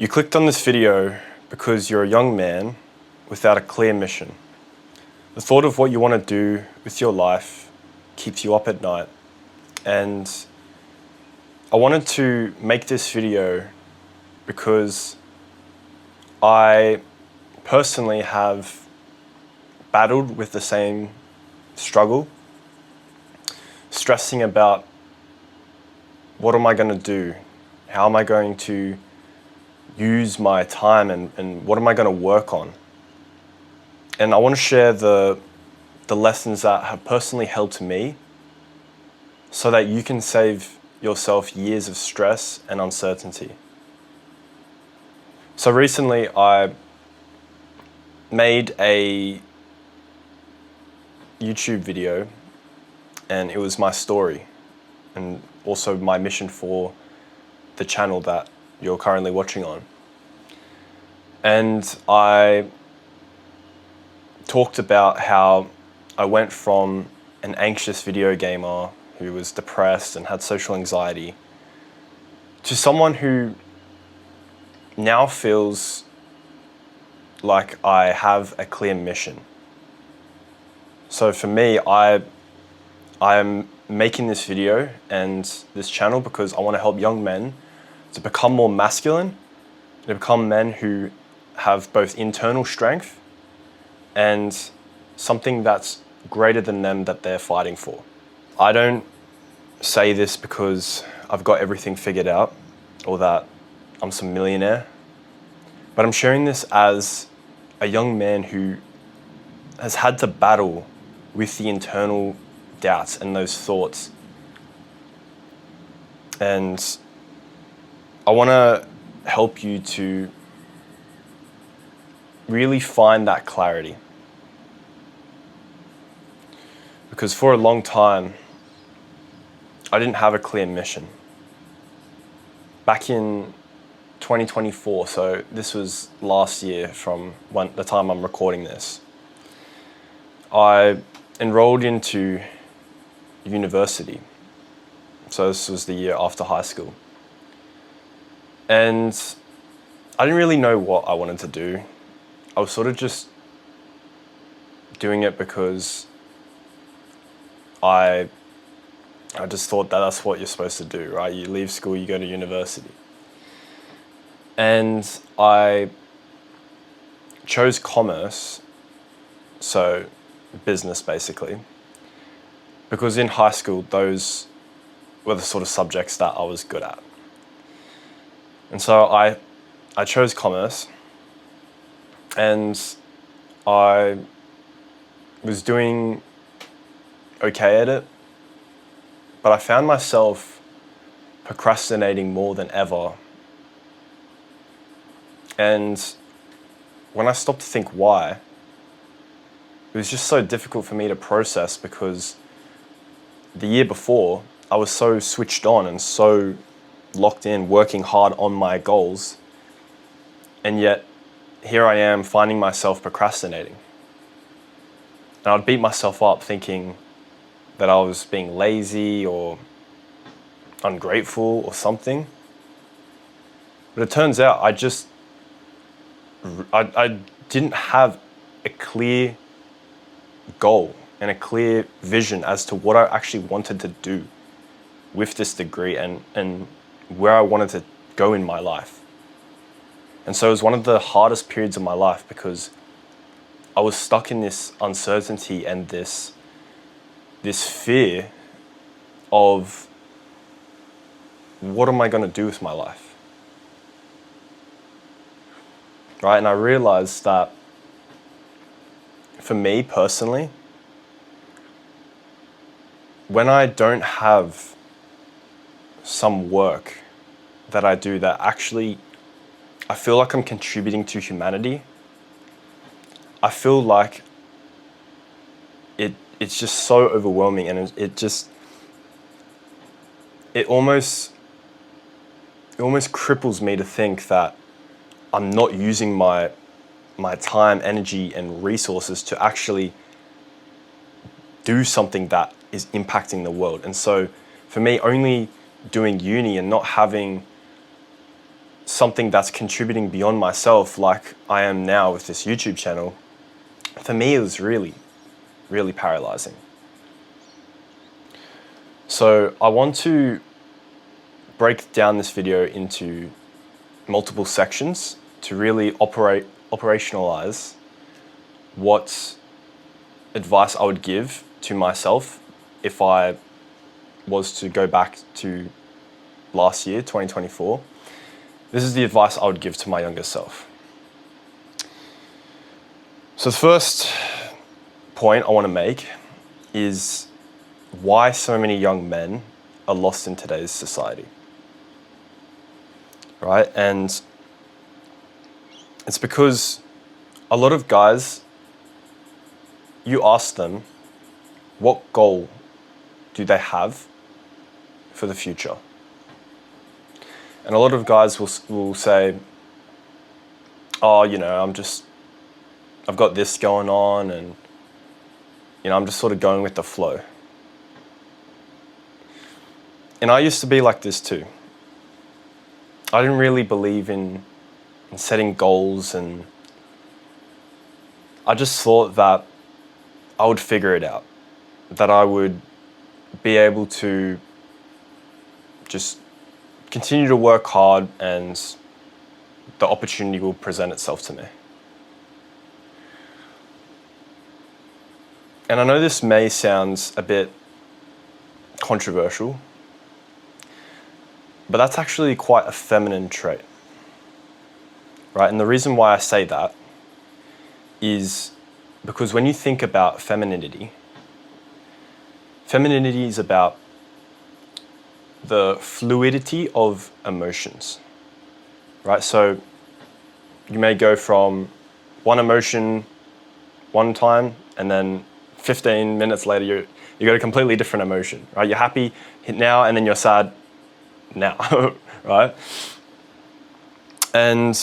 You clicked on this video because you're a young man without a clear mission. The thought of what you want to do with your life keeps you up at night. And I wanted to make this video because I personally have battled with the same struggle, stressing about what am I going to do? How am I going to use my time and what am I going to work on? And I want to share the lessons that have personally helped me so that you can save yourself years of stress and uncertainty. So recently I made a YouTube video and it was my story and also my mission for the channel that you're currently watching on. And I talked about how I went from an anxious video gamer who was depressed and had social anxiety to someone who now feels like I have a clear mission. So for me, I am making this video and this channel because I want to help young men to become more masculine, to become men who have both internal strength and something that's greater than them that they're fighting for. I don't say this because I've got everything figured out or that I'm some millionaire, but I'm sharing this as a young man who has had to battle with the internal doubts and those thoughts. And I want to help you to really find that clarity. Because for a long time, I didn't have a clear mission. Back in 2024, so this was last year from the time I'm recording this, I enrolled into university. So this was the year after high school. And I didn't really know what I wanted to do. I was sort of just doing it because I just thought that that's what you're supposed to do, right? You leave school, you go to university. And I chose commerce, so business basically, because in high school, those were the sort of subjects that I was good at. And so I chose commerce and I was doing okay at it, but I found myself procrastinating more than ever. And when I stopped to think why, it was just so difficult for me to process because the year before, I was so switched on and so locked in, working hard on my goals. And yet, here I am finding myself procrastinating. And I'd beat myself up thinking that I was being lazy or ungrateful or something. But it turns out I didn't have a clear goal and a clear vision as to what I actually wanted to do with this degree and where I wanted to go in my life. And so it was one of the hardest periods of my life because I was stuck in this uncertainty and this fear of what am I going to do with my life? Right? And I realized that for me personally, when I don't have some work that I do that actually I feel like I'm contributing to humanity, I feel like it's just so overwhelming and it almost cripples me to think that I'm not using my time, energy and resources to actually do something that is impacting the world. And so for me, only doing uni and not having something that's contributing beyond myself, like I am now with this YouTube channel, for me it was really, really paralyzing. So I want to break down this video into multiple sections to really operationalize what advice I would give to myself if I was to go back to last year, 2024. This is the advice I would give to my younger self. So the first point I want to make is why so many young men are lost in today's society. Right? And it's because a lot of guys, you ask them, what goal do they have for the future? And a lot of guys will say, oh, I've got this going on, and, I'm just sort of going with the flow. And I used to be like this too. I didn't really believe in setting goals, and I just thought that I would figure it out, that I would be able to just continue to work hard and the opportunity will present itself to me. And I know this may sound a bit controversial, but that's actually quite a feminine trait, right? And the reason why I say that is because when you think about femininity is about the fluidity of emotions, right? So you may go from one emotion one time, and then 15 minutes later you got a completely different emotion, right? You're happy now, and then you're sad now, right? And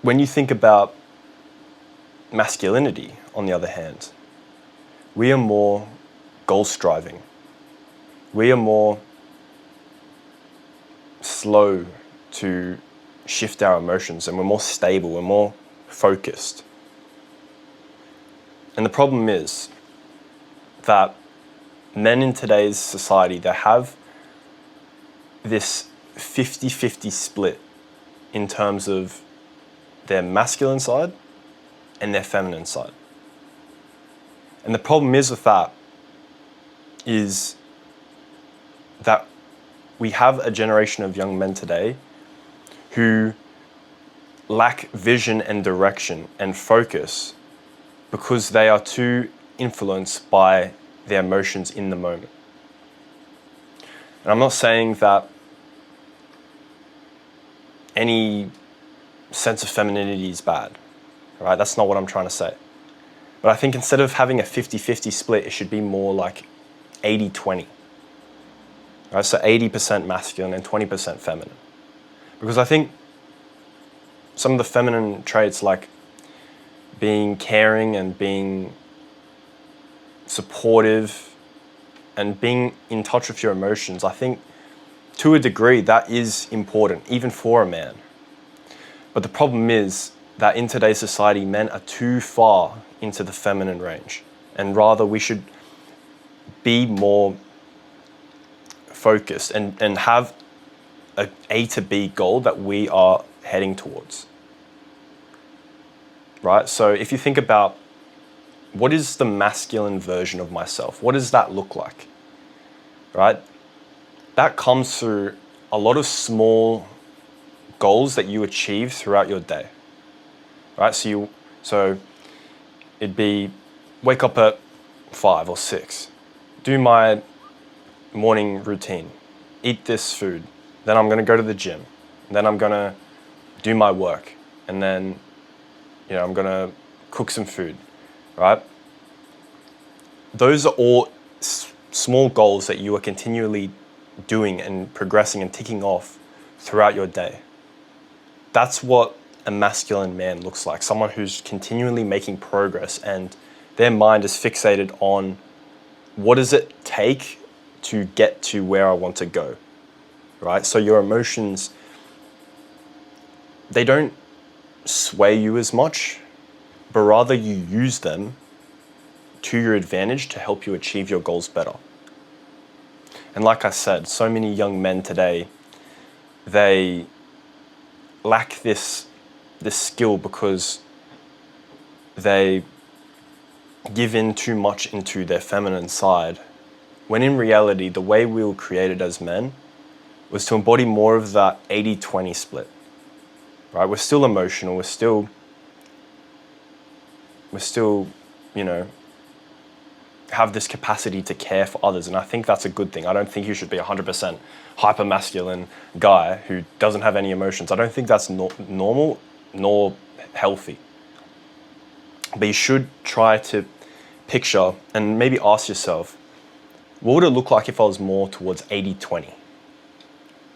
when you think about masculinity, on the other hand, we are more goal-striving. We are more slow to shift our emotions, and we're more stable, we're more focused. And the problem is that men in today's society, they have this 50-50 split in terms of their masculine side and their feminine side. And the problem is with that is that we have a generation of young men today who lack vision and direction and focus because they are too influenced by their emotions in the moment. And I'm not saying that any sense of femininity is bad, right? That's not what I'm trying to say. But I think instead of having a 50-50 split, it should be more like 80-20. Right? So 80% masculine and 20% feminine. Because I think some of the feminine traits, like being caring and being supportive and being in touch with your emotions, I think to a degree that is important, even for a man. But the problem is that in today's society, men are too far into the feminine range, and rather we should be more focused and have a A to B goal that we are heading towards. Right? So if you think about what is the masculine version of myself, what does that look like? Right? That comes through a lot of small goals that you achieve throughout your day. Right? So it'd be wake up at 5 or 6, do my morning routine, eat this food, then I'm going to go to the gym, then I'm going to do my work, and then I'm going to cook some food, right? Those are all small goals that you are continually doing and progressing and ticking off throughout your day. That's what a masculine man looks like, someone who's continually making progress and their mind is fixated on what does it take to get to where I want to go, right? So your emotions they don't sway you as much, but rather you use them to your advantage to help you achieve your goals better. And like I said, so many young men today, they lack this skill because they give in too much into their feminine side, when in reality, the way we were created as men was to embody more of that 80-20 split, right? We're still emotional, we're still, have this capacity to care for others. And I think that's a good thing. I don't think you should be 100% hyper masculine guy who doesn't have any emotions. I don't think that's normal nor healthy. But you should try to picture and maybe ask yourself, what would it look like if I was more towards 80-20?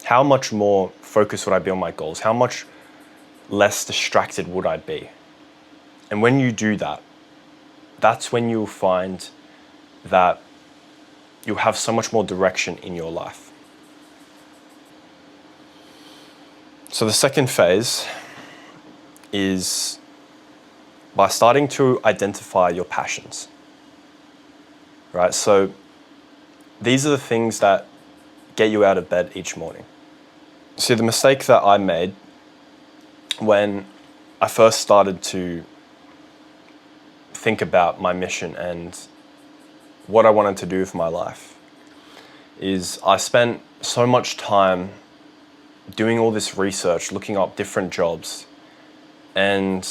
How much more focused would I be on my goals? How much less distracted would I be? And when you do that, that's when you'll find that you'll have so much more direction in your life. So the second phase is by starting to identify your passions, right? So these are the things that get you out of bed each morning. See, the mistake that I made when I first started to think about my mission and what I wanted to do with my life is I spent so much time doing all this research, looking up different jobs, and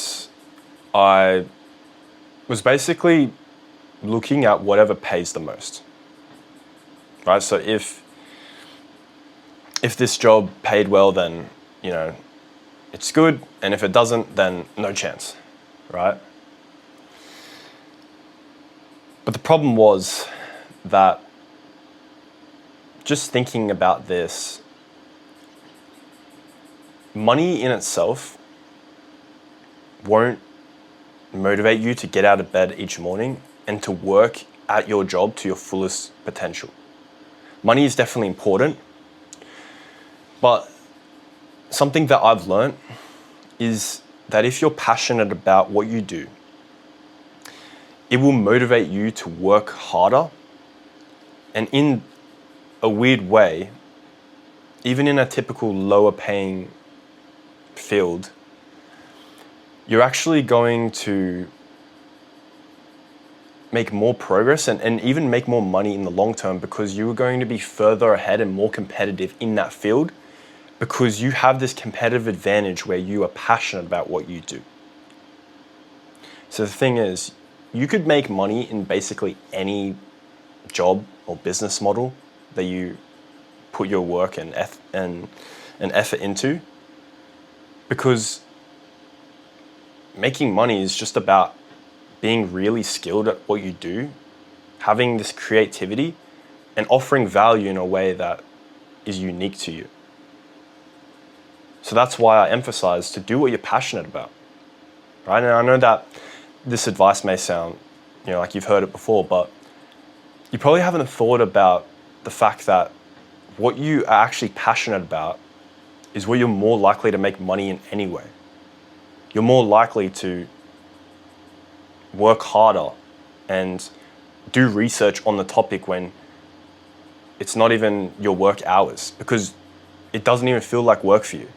I was basically looking at whatever pays the most, right? So if this job paid well, then, it's good. And if it doesn't, then no chance, right? But the problem was that just thinking about this, money in itself won't motivate you to get out of bed each morning and to work at your job to your fullest potential. Money is definitely important, but something that I've learned is that if you're passionate about what you do, it will motivate you to work harder. And in a weird way, even in a typical lower paying field, you're actually going to make more progress and even make more money in the long term, because you're going to be further ahead and more competitive in that field because you have this competitive advantage where you are passionate about what you do. So the thing is, you could make money in basically any job or business model that you put your work and effort into, because making money is just about being really skilled at what you do, having this creativity, and offering value in a way that is unique to you. So that's why I emphasize to do what you're passionate about, right? And I know that this advice may sound, like you've heard it before, but you probably haven't thought about the fact that what you are actually passionate about is what you're more likely to make money in anyway. You're more likely to work harder and do research on the topic when it's not even your work hours, because it doesn't even feel like work for you,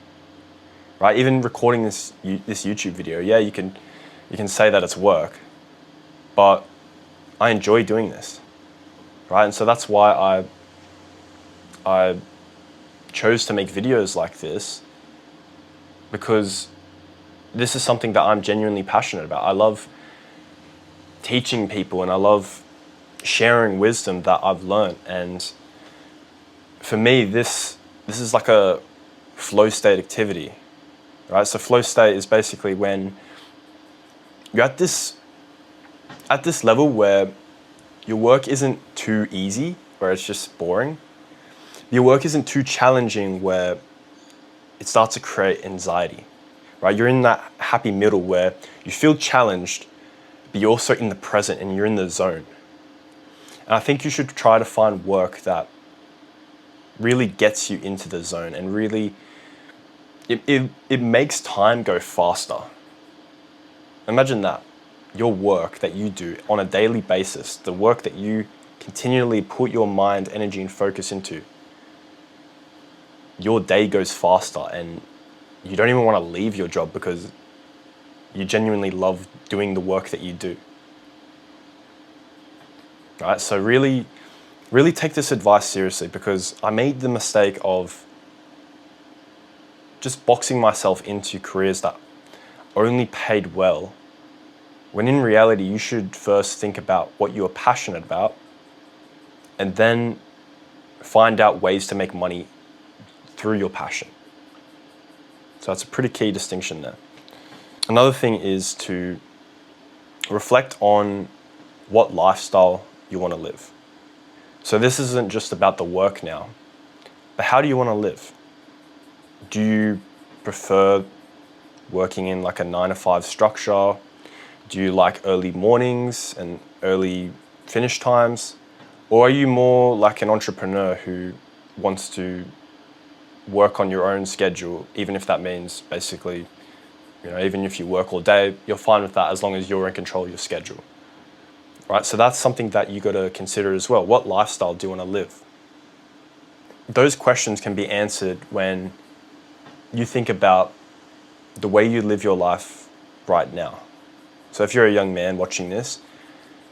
right? Even recording this YouTube video, yeah, you can say that it's work, but I enjoy doing this, right? And so that's why I chose to make videos like this, because this is something that I'm genuinely passionate about. I love teaching people and I love sharing wisdom that I've learned. And for me, this is like a flow state activity, right? So flow state is basically when you're at this level where your work isn't too easy, where it's just boring. Your work isn't too challenging, where it starts to create anxiety, right? You're in that happy middle where you feel challenged, but you're also in the present and you're in the zone. And I think you should try to find work that really gets you into the zone and really it makes time go faster. Imagine that. Your work that you do on a daily basis, the work that you continually put your mind, energy, and focus into, your day goes faster and you don't even want to leave your job because you genuinely love doing the work that you do. Right? So really, really take this advice seriously, because I made the mistake of just boxing myself into careers that only paid well, when in reality you should first think about what you're passionate about and then find out ways to make money through your passion. So that's a pretty key distinction there. Another thing is to reflect on what lifestyle you want to live. So this isn't just about the work now, but how do you want to live? Do you prefer working in like a 9-to-5 structure? Do you like early mornings and early finish times? Or are you more like an entrepreneur who wants to work on your own schedule, even if that means basically, even if you work all day, you're fine with that as long as you're in control of your schedule, right? So that's something that you got to consider as well. What lifestyle do you want to live? Those questions can be answered when you think about the way you live your life right now. So if you're a young man watching this,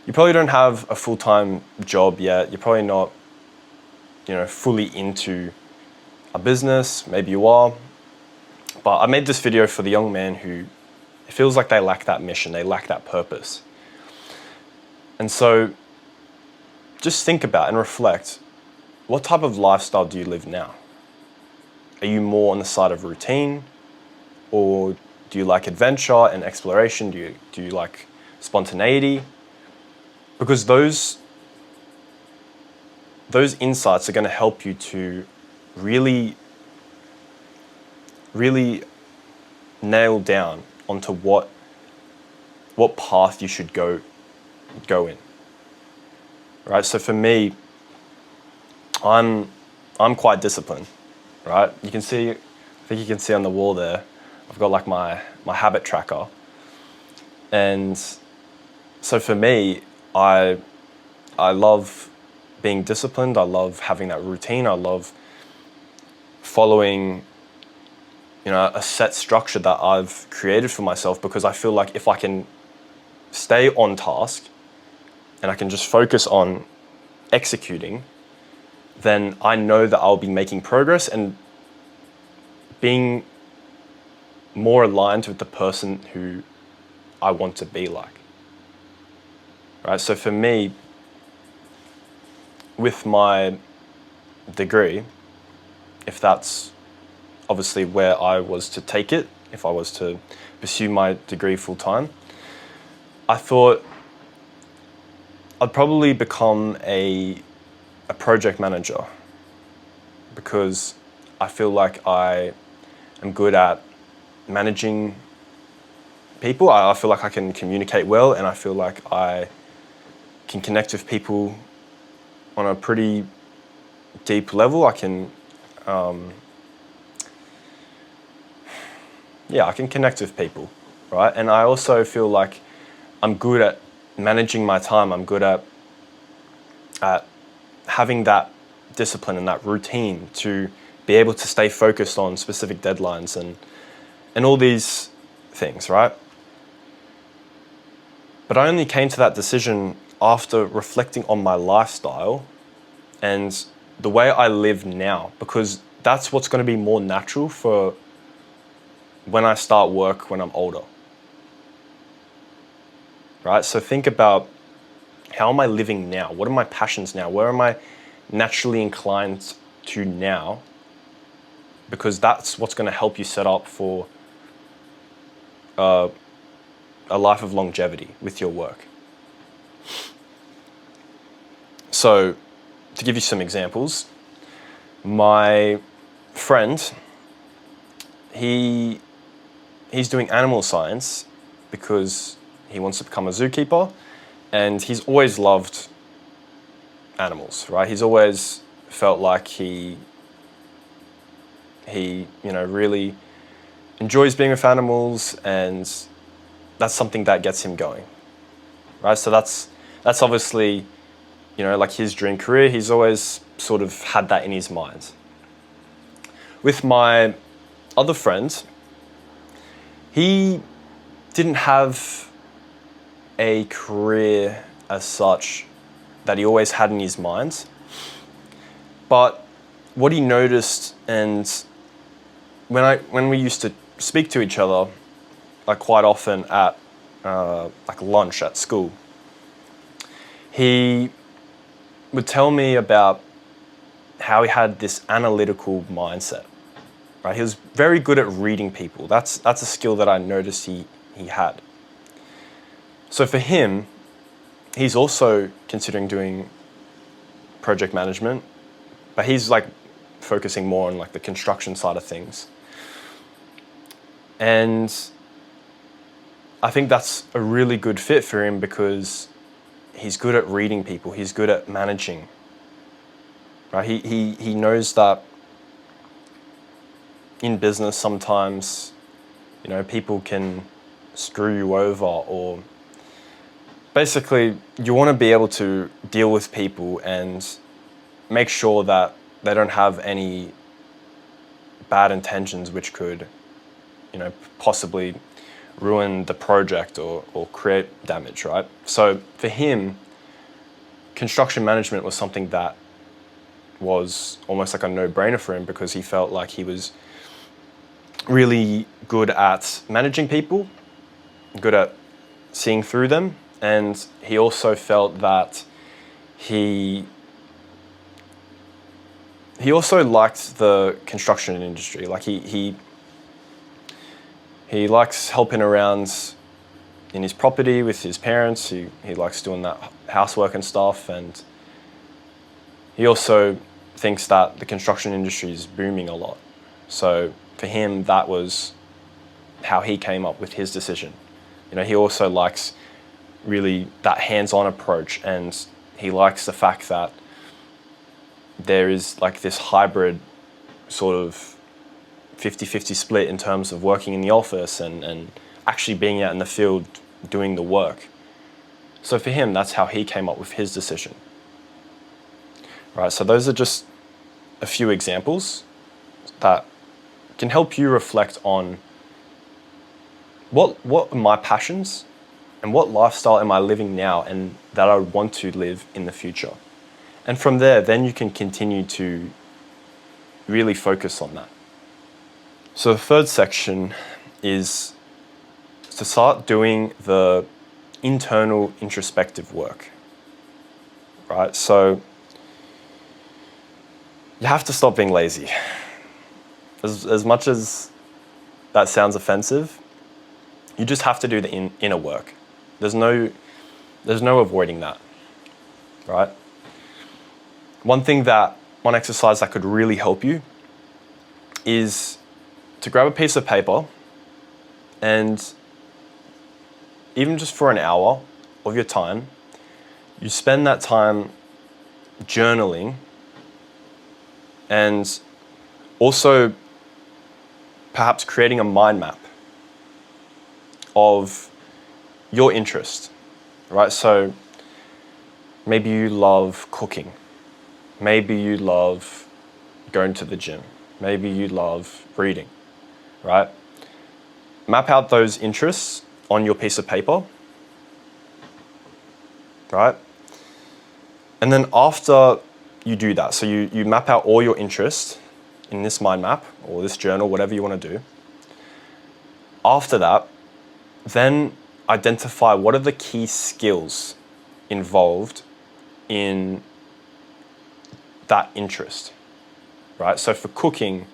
you probably don't have a full-time job yet. You're probably not, fully into a business. Maybe you are. But I made this video for the young man who feels like they lack that mission, they lack that purpose. And so just think about and reflect, what type of lifestyle do you live now? Are you more on the side of routine, or do you like adventure and exploration? Do you like spontaneity? Because those insights are going to help you to really, really nail down onto what path you should go in. Right? So for me, I'm quite disciplined. Right? I think you can see on the wall there, I've got like my habit tracker. And so for me, I love being disciplined. I love having that routine. I love following, a set structure that I've created for myself, because I feel like if I can stay on task and I can just focus on executing, then I know that I'll be making progress and being more aligned with the person who I want to be like. Right? So for me, with my degree, if that's obviously where I was to take it, if I was to pursue my degree full time, I thought I'd probably become a project manager, because I feel like I am good at managing people. I feel like I can communicate well, and I feel like I can connect with people on a pretty deep level. I can, I can connect with people, right? And I also feel like I'm good at managing my time. I'm good at having that discipline and that routine to be able to stay focused on specific deadlines and all these things, right? But I only came to that decision after reflecting on my lifestyle and the way I live now, because that's what's going to be more natural for when I start work when I'm older. Right? So think about, how am I living now? What are my passions now? Where am I naturally inclined to now? Because that's what's going to help you set up for a life of longevity with your work. So, to give you some examples, my friend, he's doing animal science because he wants to become a zookeeper, and he's always loved animals, right? He's always felt like he really enjoys being with animals, and that's something that gets him going, right? So that's obviously, like his dream career. He's always sort of had that in his mind. With my other friend, he didn't have a career as such that he always had in his mind. But what he noticed, and when we used to speak to each other, like quite often at like lunch at school, he would tell me about how he had this analytical mindset. Right? He was very good at reading people. That's a skill that I noticed he had. So for him, he's also considering doing project management, but he's like focusing more on like the construction side of things. And I think that's a really good fit for him because he's good at reading people. He's good at managing. Right? He knows that in business sometimes, people can screw you over, or basically you want to be able to deal with people and make sure that they don't have any bad intentions which could, possibly ruin the project or create damage, right? So for him, construction management was something that was almost like a no-brainer for him because he felt like he was really good at managing people, good at seeing through them, and he also felt that he also liked the construction industry. Like he likes helping around in his property with his parents. He likes doing that housework and stuff, and he also thinks that the construction industry is booming a lot. So for him, that was how he came up with his decision. He also likes really that hands-on approach, and he likes the fact that there is like this hybrid sort of 50-50 split in terms of working in the office and actually being out in the field doing the work. So for him, that's how he came up with his decision. Right, so those are just a few examples that can help you reflect on what are my passions and what lifestyle am I living now and that I want to live in the future. And from there, then you can continue to really focus on that. So the third section is to start doing the internal introspective work, right? So you have to stop being lazy. As much as that sounds offensive, you just have to do the inner work. There's no avoiding that, right? One exercise that could really help you is to grab a piece of paper and even just for an hour of your time, you spend that time journaling and also perhaps creating a mind map of your interest, right? So maybe you love cooking. Maybe you love going to the gym. Maybe you love reading, right? Map out those interests on your piece of paper, right? And then after you do that, so you map out all your interests in this mind map or this journal, whatever you want to do. After that, then identify what are the key skills involved in that interest, right? So for cooking,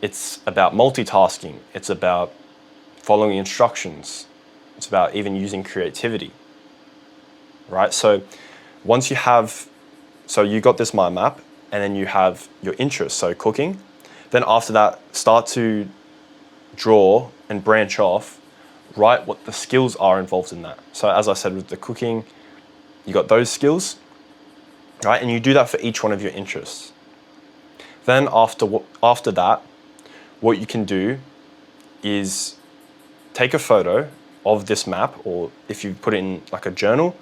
it's about multitasking. It's about following instructions. It's about even using creativity, right? So once you have, so you got this mind map and then you have your interests, so cooking. Then after that, start to draw and branch off, write what the skills are involved in that. So as I said with the cooking, you got those skills, right? And you do that for each one of your interests. Then after that, what you can do is take a photo of this map, or if you put it in like a journal,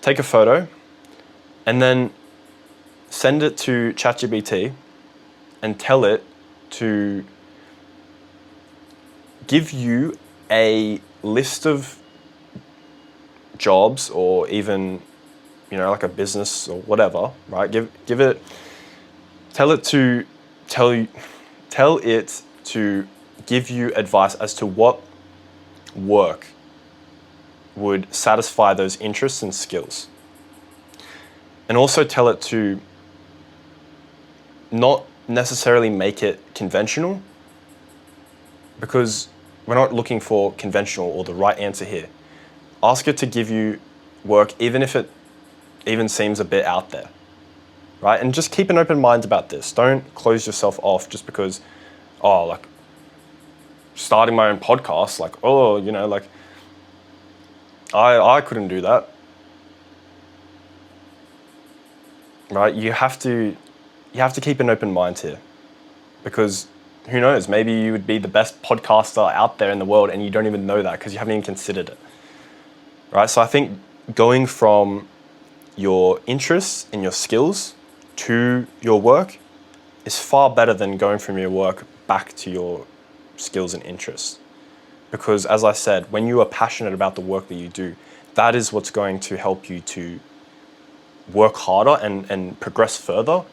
take a photo and then send it to ChatGPT and tell it to give you a list of jobs, or even, you know, like a business or whatever, right? Tell it to give you advice as to what work would satisfy those interests and skills. And also tell it to not necessarily make it conventional, because we're not looking for conventional or the right answer here. Ask it to give you work even if it even seems a bit out there, right? And just keep an open mind about this. Don't close yourself off just because, oh, like starting my own podcast, like, oh, you know, like I couldn't do that, right? You have to keep an open mind here, because who knows, maybe you would be the best podcaster out there in the world and you don't even know that because you haven't even considered it, right? So I think going from your interests and your skills to your work is far better than going from your work back to your skills and interests. Because as I said, when you are passionate about the work that you do, that is what's going to help you to work harder and progress further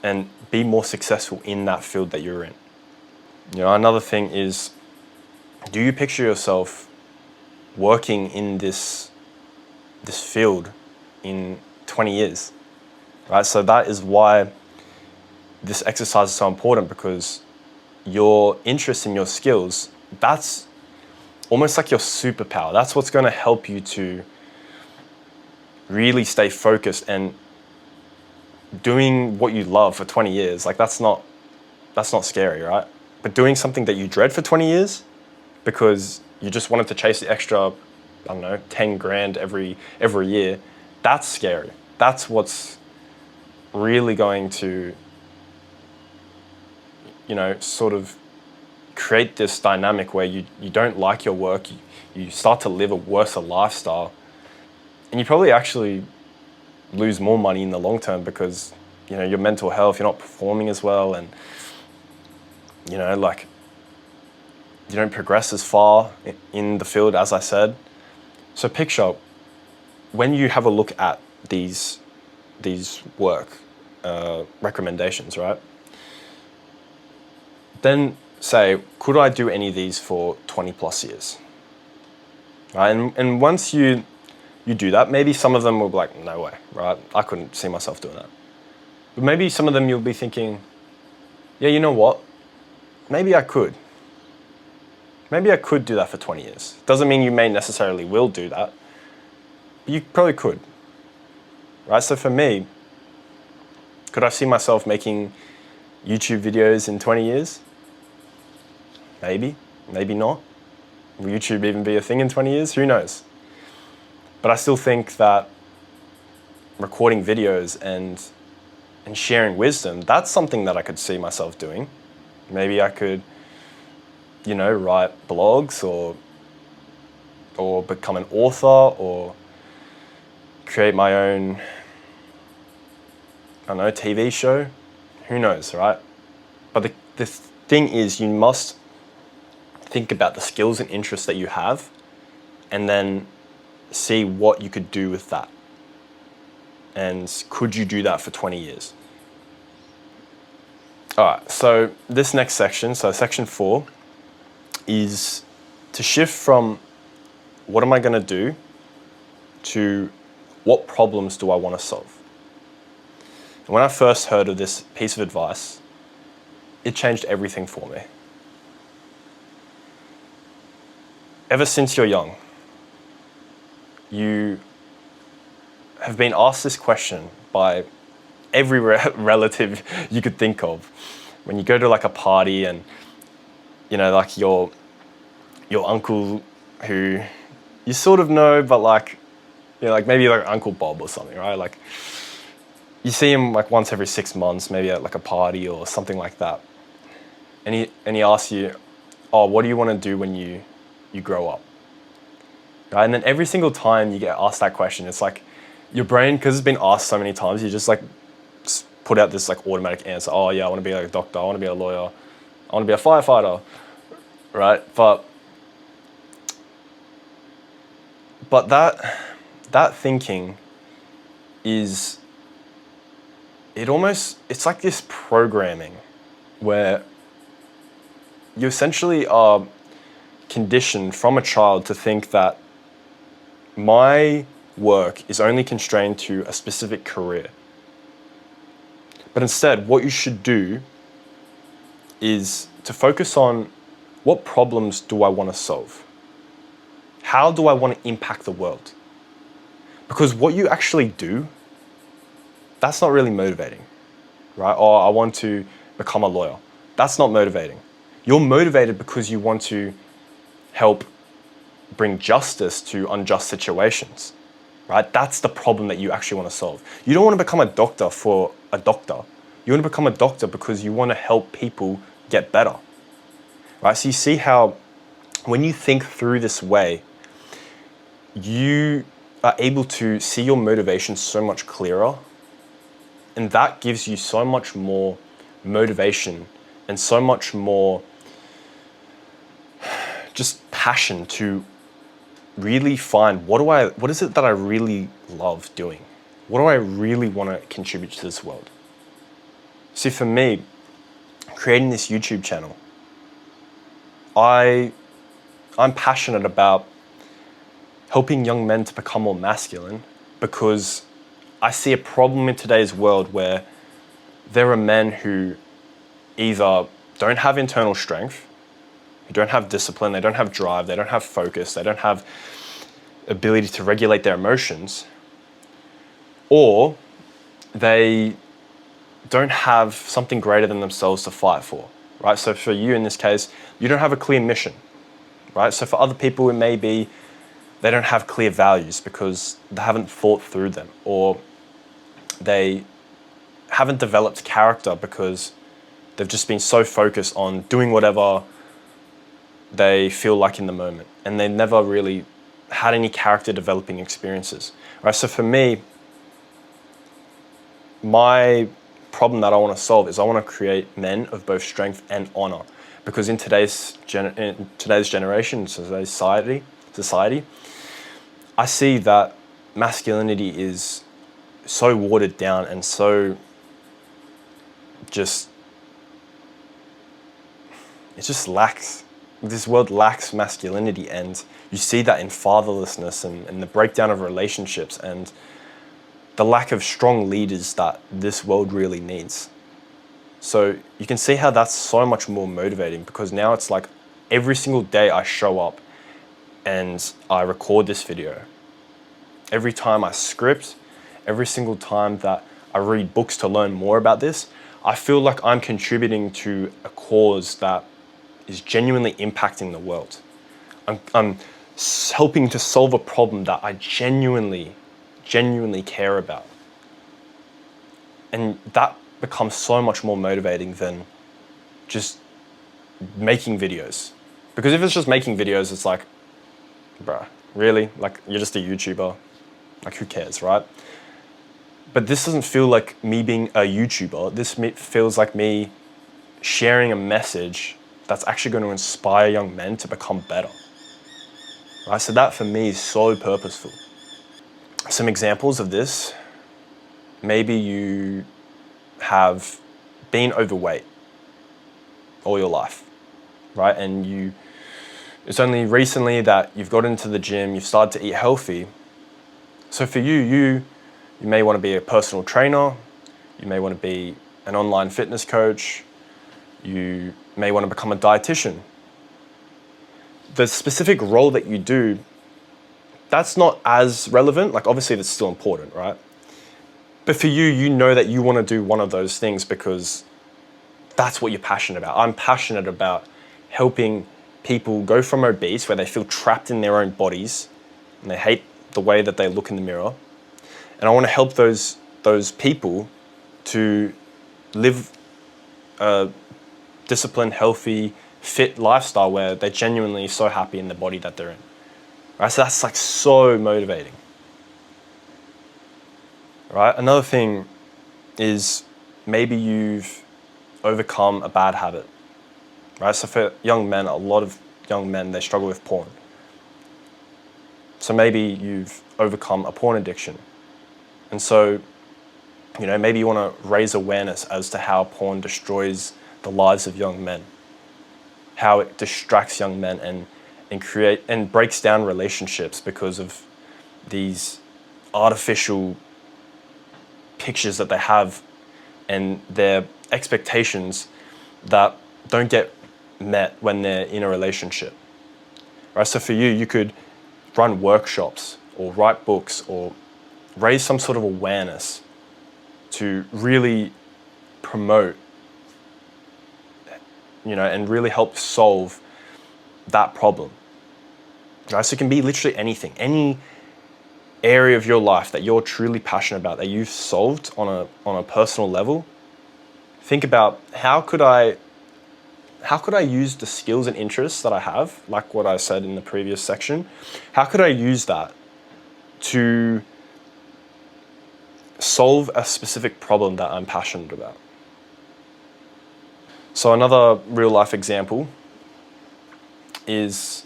and be more successful in that field that you're in. You know, another thing is, do you picture yourself working in this field in 20 years, right? So that is why this exercise is so important, because your interest in your skills, that's almost like your superpower. That's what's going to help you to really stay focused and doing what you love for 20 years. Like that's not scary, right? But doing something that you dread for 20 years because you just wanted to chase the extra, I don't know, 10 grand every year, that's scary. That's what's really going to, you know, sort of create this dynamic where you don't like your work, you start to live a worse lifestyle, and you probably actually lose more money in the long term because, you know, your mental health, you're not performing as well, and, you know, like you don't progress as far in the field, as I said. So picture when you have a look at these work recommendations, right? Then say, could I do any of these for 20 plus years? Right? And once you do that, maybe some of them will be like, no way, right? I couldn't see myself doing that. But maybe some of them you'll be thinking, yeah, you know what? Maybe I could. Maybe I could do that for 20 years. Doesn't mean you may necessarily will do that, but you probably could, right? So for me, could I see myself making YouTube videos in 20 years? Maybe, maybe not. Will YouTube even be a thing in 20 years? Who knows? But I still think that recording videos and sharing wisdom, that's something that I could see myself doing. Maybe I could, you know, write blogs or become an author or create my own, I don't know, TV show. Who knows, right? But the thing is, you must think about the skills and interests that you have and then see what you could do with that. And could you do that for 20 years? All right, so this next section, so section 4, is to shift from what am I going to do to what problems do I want to solve. And when I first heard of this piece of advice, it changed everything for me. Ever since you're young, you have been asked this question by every relative you could think of. When you go to like a party and, you know, like your uncle who you sort of know, but like, you know, like maybe like Uncle Bob or something, right? Like you see him like once every 6 months, maybe at like a party or something like that. And he asks you, oh, what do you want to do when you grow up? Right? And then every single time you get asked that question, it's like your brain, because it's been asked so many times, you just like put out this like automatic answer. Oh yeah, I want to be like a doctor. I want to be a lawyer. I want to be a firefighter, right? But that thinking is, it's like this programming where you essentially are conditioned from a child to think that my work is only constrained to a specific career. But instead, what you should do is to focus on, what problems do I want to solve? How do I want to impact the world? Because what you actually do, that's not really motivating, right? Or I want to become a lawyer. That's not motivating. You're motivated because you want to help bring justice to unjust situations, right? That's the problem that you actually want to solve. You don't want to become a doctor for a doctor. You want to become a doctor because you want to help people get better, right? So you see how when you think through this way, you are able to see your motivation so much clearer, and that gives you so much more motivation and so much more just passion to really find, what is it that I really love doing? What do I really want to contribute to this world? See, for me, creating this YouTube channel, I'm passionate about helping young men to become more masculine, because I see a problem in today's world where there are men who either don't have internal strength, who don't have discipline, they don't have drive, they don't have focus, they don't have ability to regulate their emotions, or they don't have something greater than themselves to fight for, right? So for you in this case, you don't have a clear mission, right? So for other people, it may be they don't have clear values because they haven't thought through them, or they haven't developed character because they've just been so focused on doing whatever they feel like in the moment, and they never really had any character developing experiences, right? So for me, my problem that I want to solve is I want to create men of both strength and honor, because in today's generation, today's society, I see that masculinity is so watered down and so it just lacks. This world lacks masculinity, and you see that in fatherlessness and the breakdown of relationships and the lack of strong leaders that this world really needs. So you can see how that's so much more motivating, because now it's like every single day I show up and I record this video. Every time I script, every single time that I read books to learn more about this, I feel like I'm contributing to a cause that is genuinely impacting the world. I'm helping to solve a problem that I genuinely care about. And that becomes so much more motivating than just making videos. Because if it's just making videos, it's like, bruh, really? Like, you're just a YouTuber. Like, who cares, right? But this doesn't feel like me being a YouTuber. This feels like me sharing a message that's actually going to inspire young men to become better. Right? So that for me is so purposeful. Some examples of this, maybe you have been overweight all your life, right? And it's only recently that you've got into the gym, you've started to eat healthy. So for you may want to be a personal trainer, you may want to be an online fitness coach, you may want to become a dietitian. The specific role that you do, that's not as relevant. Like, obviously that's still important, right? But for you, you know that you want to do one of those things because that's what you're passionate about. I'm passionate about helping people go from obese, where they feel trapped in their own bodies and they hate the way that they look in the mirror. And I want to help those people to live a disciplined, healthy, fit lifestyle where they're genuinely so happy in the body that they're in. Right? So that's like so motivating. Right? Another thing is maybe you've overcome a bad habit. Right? So for young men, a lot of young men, they struggle with porn. So maybe you've overcome a porn addiction. And so, maybe you want to raise awareness as to how porn destroys the lives of young men, how it distracts young men and breaks down relationships because of these artificial pictures that they have and their expectations that don't get met when they're in a relationship. Right? So for you could run workshops or write books or raise some sort of awareness to really promote, and really help solve that problem. Right? So it can be literally anything, any area of your life that you're truly passionate about, that you've solved on a personal level. Think about how could I use the skills and interests that I have, like what I said in the previous section, how could I use that to solve a specific problem that I'm passionate about? So another real life example is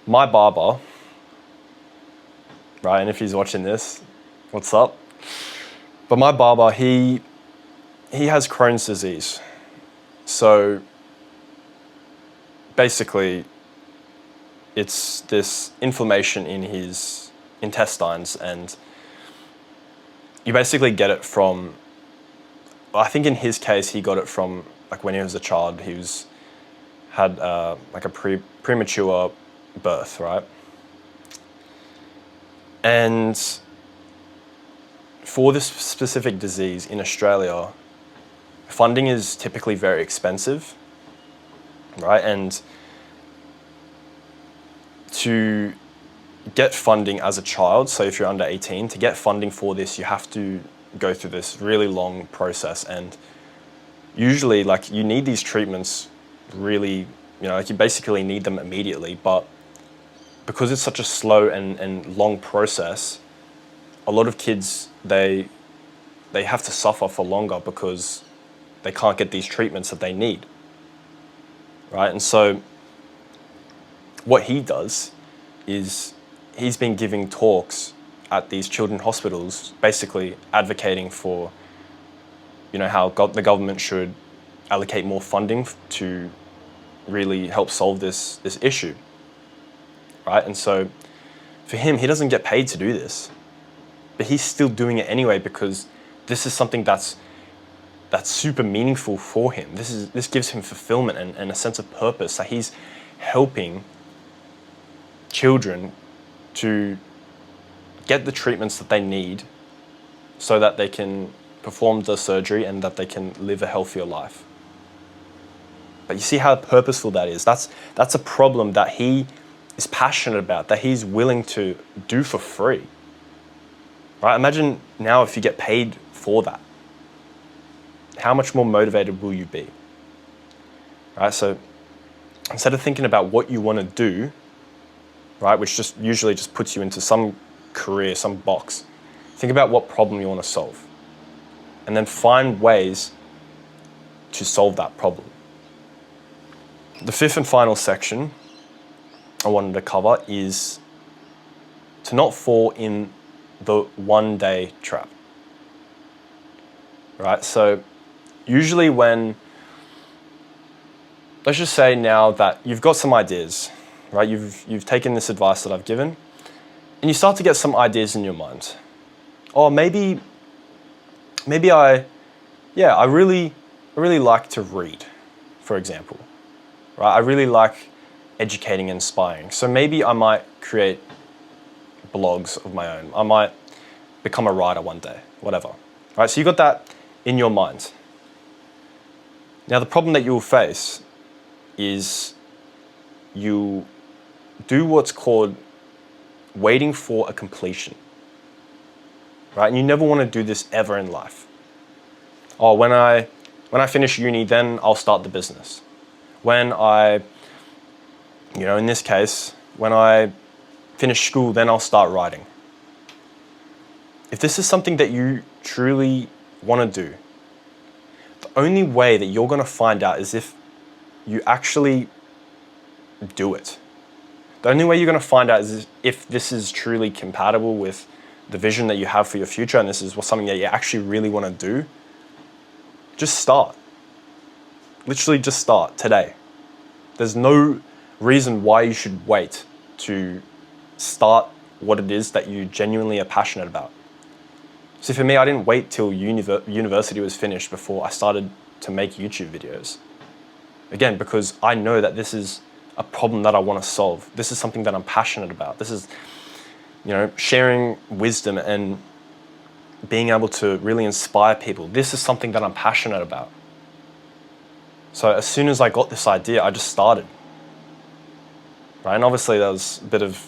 my barber, right? And if he's watching this, what's up? But my barber, he has Crohn's disease. So basically, it's this inflammation in his intestines, and you basically get it from, I think in his case, he got it from like when he was a child, he had like a premature birth, right? And for this specific disease in Australia, funding is typically very expensive, right? And to get funding as a child, so if you're under 18, to get funding for this, you have to go through this really long process. And usually, like, you need these treatments really, like you basically need them immediately, but because it's such a slow and long process, a lot of kids, they have to suffer for longer because they can't get these treatments that they need, right? And so what he does is he's been giving talks at these children's hospitals, basically advocating for, how the government should allocate more funding to really help solve this issue, right? And so for him, he doesn't get paid to do this, but he's still doing it anyway because this is something that's super meaningful for him. This gives him fulfillment and a sense of purpose, that he's helping children to get the treatments that they need so that they can perform the surgery and that they can live a healthier life. But you see how purposeful that is. That's a problem that he is passionate about, that he's willing to do for free. Right? Imagine now if you get paid for that. How much more motivated will you be? Right? So instead of thinking about what you want to do, right, which just usually just puts you into some career, some box, think about what problem you want to solve. And then find ways to solve that problem. The fifth and final section I wanted to cover is to not fall in the one-day trap. Right? So usually when, let's just say now that you've got some ideas, right? You've taken this advice that I've given, and you start to get some ideas in your mind. Oh, maybe I really like to read, for example. Right? I really like educating and inspiring. So maybe I might create blogs of my own. I might become a writer one day, whatever. Right? So you got that in your mind. Now the problem that you'll face is you do what's called waiting for a completion. Right? And you never want to do this ever in life. Oh, when I finish uni, then I'll start the business. When I, in this case, when I finish school, then I'll start writing. If this is something that you truly want to do, the only way that you're going to find out is if you actually do it. The only way you're going to find out is if this is truly compatible with the vision that you have for your future and this is something that you actually really want to do. Just start. Literally just start today. There's no reason why you should wait to start what it is that you genuinely are passionate about. So for me, I didn't wait till university was finished before I started to make YouTube videos. Again, because I know that this is a problem that I want to solve. This is something that I'm passionate about. This is, sharing wisdom and being able to really inspire people. This is something that I'm passionate about. So as soon as I got this idea, I just started. Right? And obviously there was a bit of,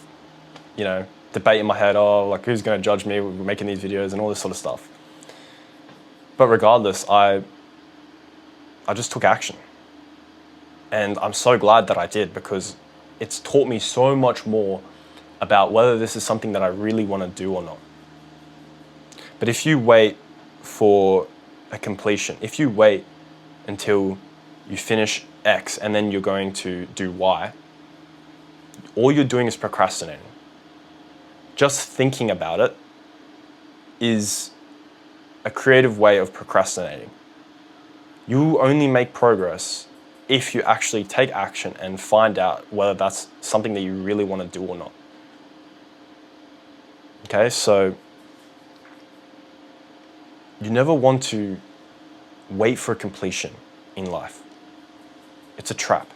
debate in my head, who's going to judge me? We're making these videos and all this sort of stuff. But regardless, I just took action. And I'm so glad that I did, because it's taught me so much more about whether this is something that I really want to do or not. But if you wait for a completion, if you wait until you finish X and then you're going to do Y, all you're doing is procrastinating. Just thinking about it is a creative way of procrastinating. You only make progress if you actually take action and find out whether that's something that you really want to do or not. Okay, so you never want to wait for completion in life. It's a trap.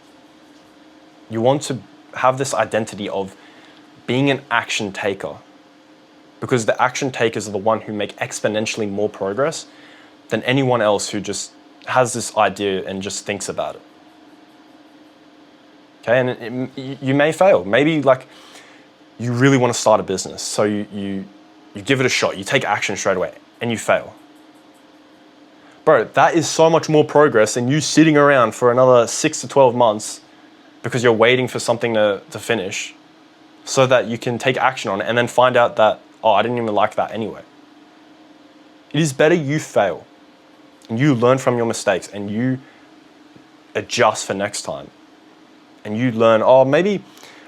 You want to have this identity of being an action taker, because the action takers are the one who make exponentially more progress than anyone else who just has this idea and just thinks about it. Okay, and you may fail. Maybe you really want to start a business, so you give it a shot, you take action straight away, and you fail. Bro, that is so much more progress than you sitting around for another 6 to 12 months because you're waiting for something to finish so that you can take action on it and then find out that, I didn't even like that anyway. It is better you fail and you learn from your mistakes and you adjust for next time. And you learn, maybe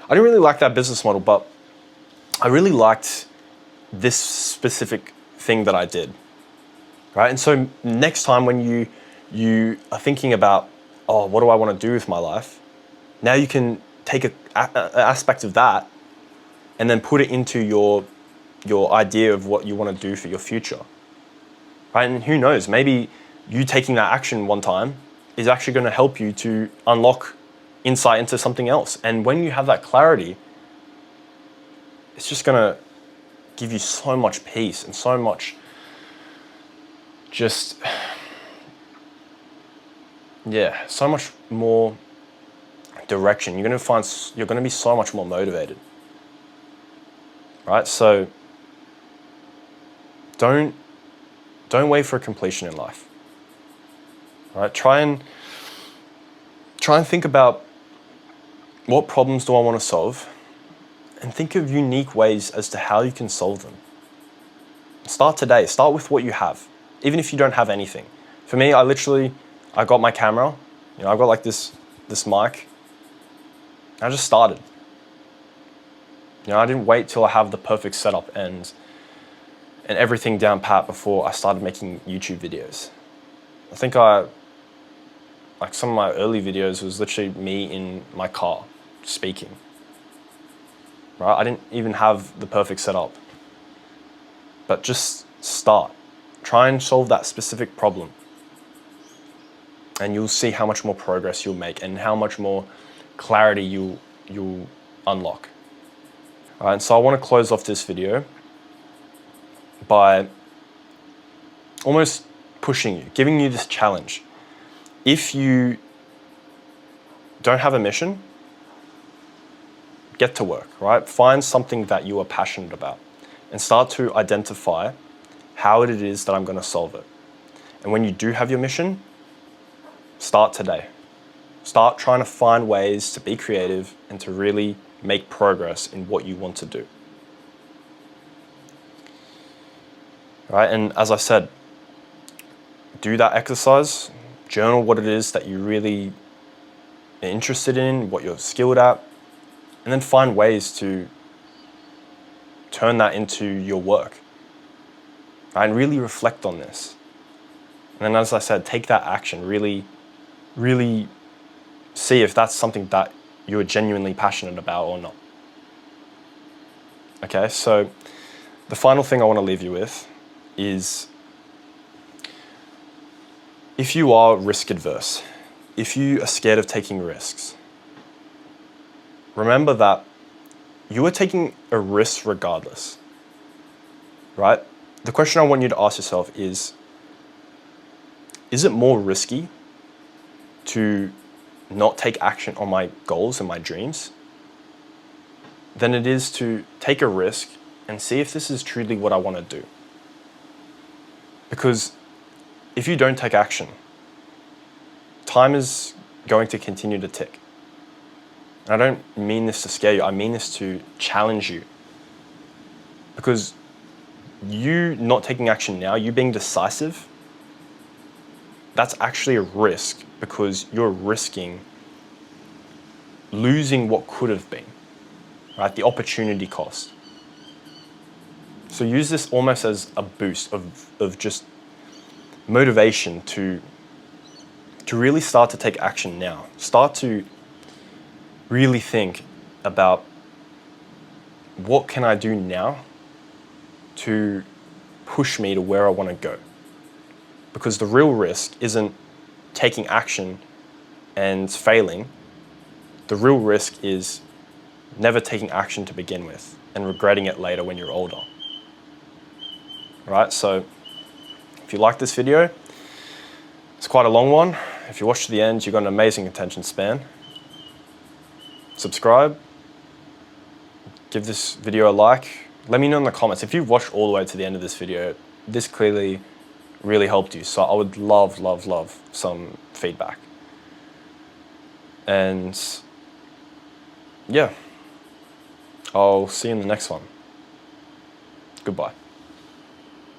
I didn't really like that business model, but I really liked this specific thing that I did, right? And so next time when you are thinking about, what do I want to do with my life? Now you can take an aspect of that and then put it into your idea of what you want to do for your future, right? And who knows, maybe you taking that action one time is actually going to help you to unlock insight into something else. And when you have that clarity, it's just going to give you so much peace and so much so much more direction. You're going to be so much more motivated. Right? So don't wait for completion in life. Right? Try and think about, what problems do I want to solve? And think of unique ways as to how you can solve them. Start today. Start with what you have, even if you don't have anything. For me, I got my camera. I've got this mic. I just started. I didn't wait till I have the perfect setup and everything down pat before I started making YouTube videos. I think some of my early videos was literally me in my car speaking. Right? I didn't even have the perfect setup. But just start. Try and solve that specific problem. And you'll see how much more progress you'll make and how much more clarity you'll unlock. All right, and so I want to close off this video by almost pushing you, giving you this challenge. If you don't have a mission, get to work, right? Find something that you are passionate about and start to identify how it is that I'm going to solve it. And when you do have your mission, start today. Start trying to find ways to be creative and to really make progress in what you want to do. Right? And as I said, do that exercise, journal what it is that you really are interested in, what you're skilled at, and then find ways to turn that into your work. Right? And really reflect on this. And then, as I said, take that action, really see if that's something that you're genuinely passionate about or not. Okay, so the final thing I want to leave you with is, if you are risk adverse, if you are scared of taking risks, remember that you are taking a risk regardless, right? The question I want you to ask yourself is it more risky to not take action on my goals and my dreams than it is to take a risk and see if this is truly what I want to do? Because if you don't take action, time is going to continue to tick. And I don't mean this to scare you, I mean this to challenge you. Because you not taking action now, you being decisive, that's actually a risk, because you're risking losing what could have been, right? The opportunity cost. So use this almost as a boost of just motivation to really start to take action now. Start to really think about, what can I do now to push me to where I want to go? Because the real risk isn't taking action and failing. The real risk is never taking action to begin with and regretting it later when you're older. Right? So if you like this video, it's quite a long one. If you watch to the end, you've got an amazing attention span. Subscribe. Give this video a like. Let me know in the comments. If you've watched all the way to the end of this video, this clearly really helped you. So I would love some feedback. And yeah, I'll see you in the next one. Goodbye.